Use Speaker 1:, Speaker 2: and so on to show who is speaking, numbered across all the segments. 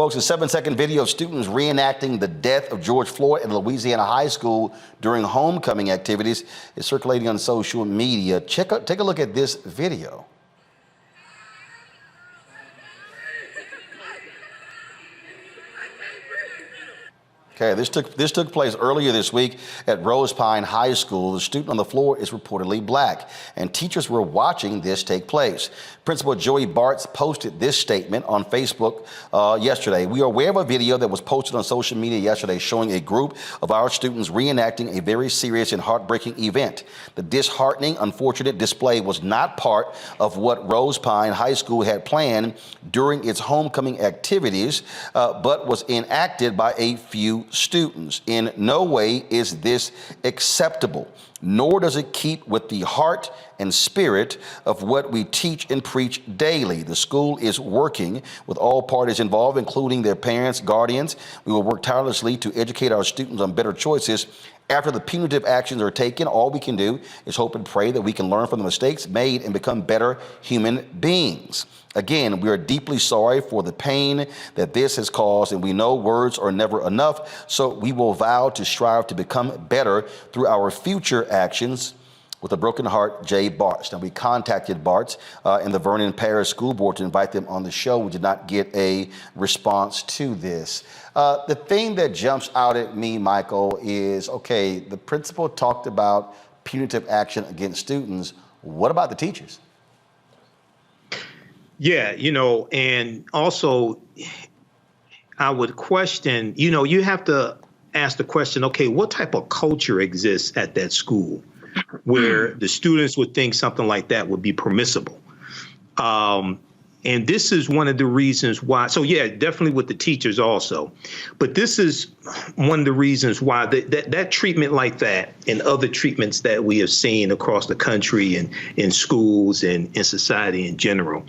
Speaker 1: Folks, a 7-second video of students reenacting the death of George Floyd at a Louisiana high school during homecoming activities is circulating on social media. Take a look at this video. Okay, this took place earlier this week at Rosepine High School. The student on the floor is reportedly black, and teachers were watching this take place. Principal Joey Bartz posted this statement on Facebook yesterday. We are aware of a video that was posted on social media yesterday showing a group of our students reenacting a very serious and heartbreaking event. The disheartening, unfortunate display was not part of what Rosepine High School had planned during its homecoming activities, but was enacted by a few students. In no way is this acceptable, nor does it keep with the heart and spirit of what we teach and preach daily. The school is working with all parties involved, including their parents, guardians. We will work tirelessly to educate our students on better choices. After the punitive actions are taken, all we can do is hope and pray that we can learn from the mistakes made and become better human beings. Again, we are deeply sorry for the pain that this has caused, and we know words are never enough, so we will vow to strive to become better through our future actions. With a broken heart, Jay Bartz. Now, we contacted Bartz and the Vernon Parish School Board to invite them on the show. We did not get a response to this. The thing that jumps out at me, Michael, is, okay, the principal talked about punitive action against students. What about the teachers?
Speaker 2: Yeah, and also I would question, you have to ask the question, okay, what type of culture exists at that school where the students would think something like that would be permissible? And this is one of the reasons why. So, yeah, definitely with the teachers also. But this is one of the reasons why that treatment like that and other treatments that we have seen across the country and in schools and in society in general.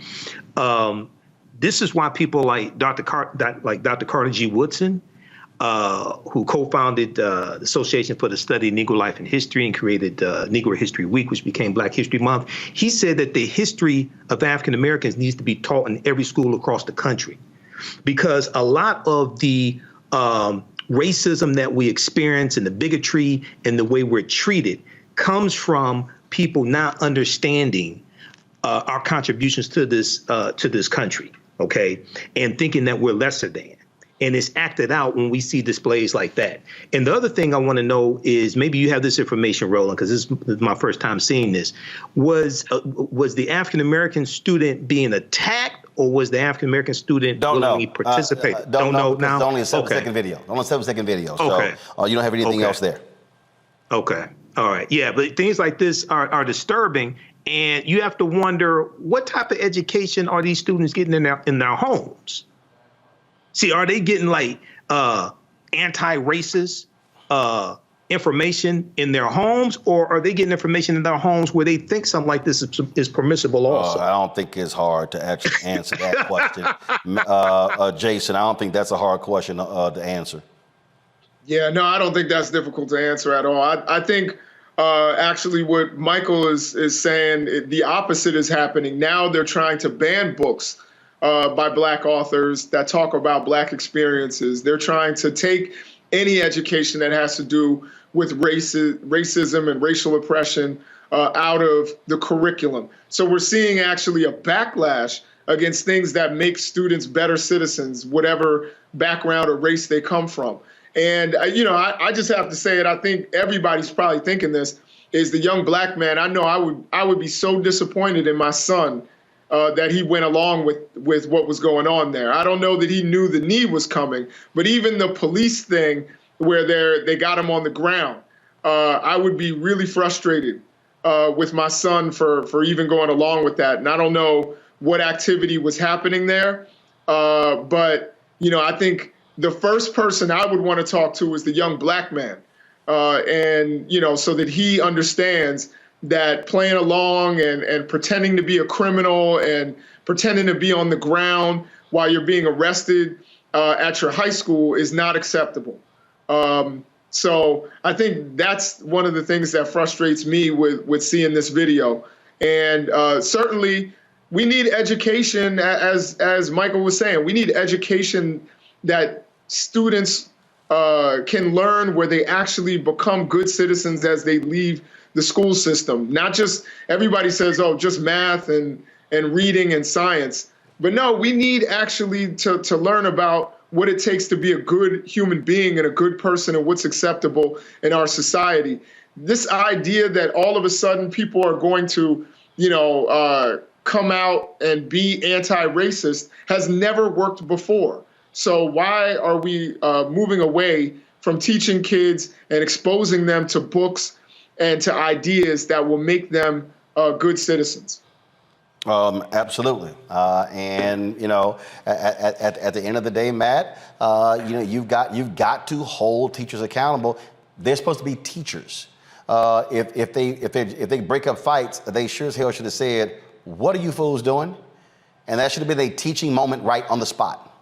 Speaker 2: This is why people like Dr. Carter G. Woodson, who co-founded the Association for the Study of Negro Life and History and created Negro History Week, which became Black History Month. He said that the history of African Americans needs to be taught in every school across the country, because a lot of the racism that we experience and the bigotry and the way we're treated comes from people not understanding our contributions to this country, okay, and thinking that we're lesser than. And it's acted out when we see displays like that. And the other thing I want to know is, maybe you have this information, Roland, because this is my first time seeing this. Was the African-American student being attacked, or was the African-American student willingly participating? Don't know now?
Speaker 1: It's only a 7-second video. Only a 7-second video.
Speaker 2: Okay.
Speaker 1: So you don't have anything else there.
Speaker 2: Okay. All right. Yeah, but things like this are disturbing. And you have to wonder, what type of education are these students getting in their homes? See, are they getting like anti-racist information in their homes, or are they getting information in their homes where they think something like this is permissible also?
Speaker 1: I don't think it's hard to actually answer that question. Jason, I don't think that's a hard question to answer.
Speaker 3: Yeah, no, I don't think that's difficult to answer at all. I think actually what Michael is saying, the opposite is happening. Now they're trying to ban books by Black authors that talk about Black experiences. They're trying to take any education that has to do with racism and racial oppression out of the curriculum. So we're seeing actually a backlash against things that make students better citizens, whatever background or race they come from. And, I just have to say it. I think everybody's probably thinking this, is the young Black man. I know I would be so disappointed in my son that he went along with what was going on there. I don't know that he knew the knee was coming, but even the police thing where they got him on the ground, I would be really frustrated with my son for even going along with that. And I don't know what activity was happening there, but I think the first person I would want to talk to is the young Black man, and so that he understands that playing along and pretending to be a criminal and pretending to be on the ground while you're being arrested at your high school is not acceptable. So I think that's one of the things that frustrates me with seeing this video. And certainly we need education, as Michael was saying, we need education that students can learn, where they actually become good citizens as they leave the school system. Not just, everybody says, oh, just math and reading and science. But no, we need actually to learn about what it takes to be a good human being and a good person and what's acceptable in our society. This idea that all of a sudden people are going to, come out and be anti-racist has never worked before. So why are we moving away from teaching kids and exposing them to books and to ideas that will make them good citizens?
Speaker 1: Absolutely. And at the end of the day, Matt, you've got to hold teachers accountable. They're supposed to be teachers. If they break up fights, they sure as hell should have said, "What are you fools doing?" And that should have been a teaching moment right on the spot.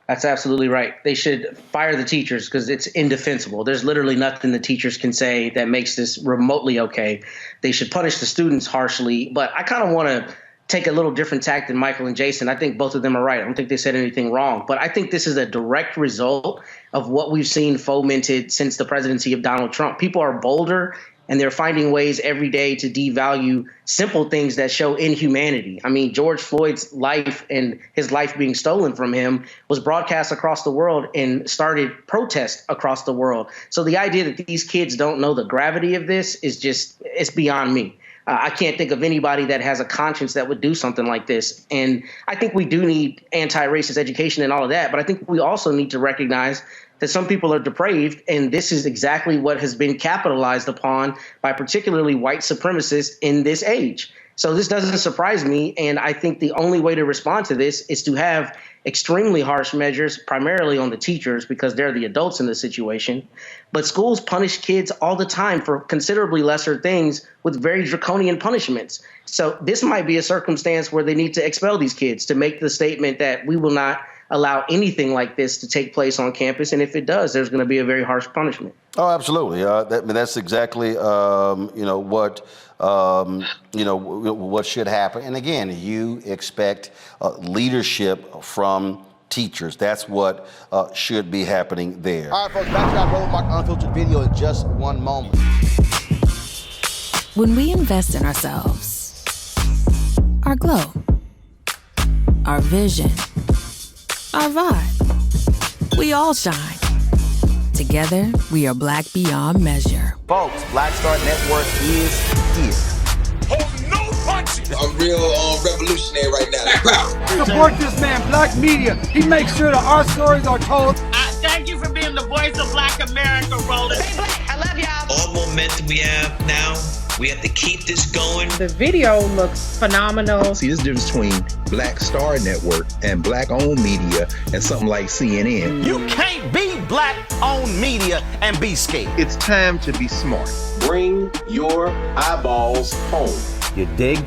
Speaker 4: That's absolutely right. They should fire the teachers because it's indefensible. There's literally nothing the teachers can say that makes this remotely okay. They should punish the students harshly. But I kind of want to take a little different tack than Michael and Jason. I think both of them are right. I don't think they said anything wrong. But I think this is a direct result of what we've seen fomented since the presidency of Donald Trump. People are bolder, and they're finding ways every day to devalue simple things that show inhumanity. I mean, George Floyd's life and his life being stolen from him was broadcast across the world and started protests across the world. So the idea that these kids don't know the gravity of this is it's beyond me. I can't think of anybody that has a conscience that would do something like this. And I think we do need anti-racist education and all of that. But I think we also need to recognize that some people are depraved. And this is exactly what has been capitalized upon by particularly white supremacists in this age. So this doesn't surprise me. And I think the only way to respond to this is to have extremely harsh measures, primarily on the teachers, because they're the adults in the situation. But schools punish kids all the time for considerably lesser things with very draconian punishments. So this might be a circumstance where they need to expel these kids to make the statement that we will not allow anything like this to take place on campus. And if it does, there's going to be a very harsh punishment.
Speaker 1: Oh, absolutely. That's exactly, what should happen. And again, you expect leadership from teachers. That's what should be happening there. All right, folks, back to our Roland Mark Unfiltered video in just one moment.
Speaker 5: When we invest in ourselves, our glow, our vision, our vibe, we all shine. Together, we are Black beyond measure.
Speaker 1: Folks, Black Star Network is here.
Speaker 6: Hold no punches.
Speaker 7: I'm real revolutionary right now.
Speaker 8: Support this man, Black Media. He makes sure that our stories are told.
Speaker 6: Thank you for being the voice of Black America, Roland.
Speaker 9: Stay Black. I love y'all.
Speaker 10: All momentum we have now, we have to keep this going.
Speaker 11: The video looks phenomenal.
Speaker 12: See, this difference between Black Star Network and Black-owned media and something like CNN.
Speaker 6: You can't be Black-owned media and be scared.
Speaker 8: It's time to be smart.
Speaker 7: Bring your eyeballs home.
Speaker 13: You dig?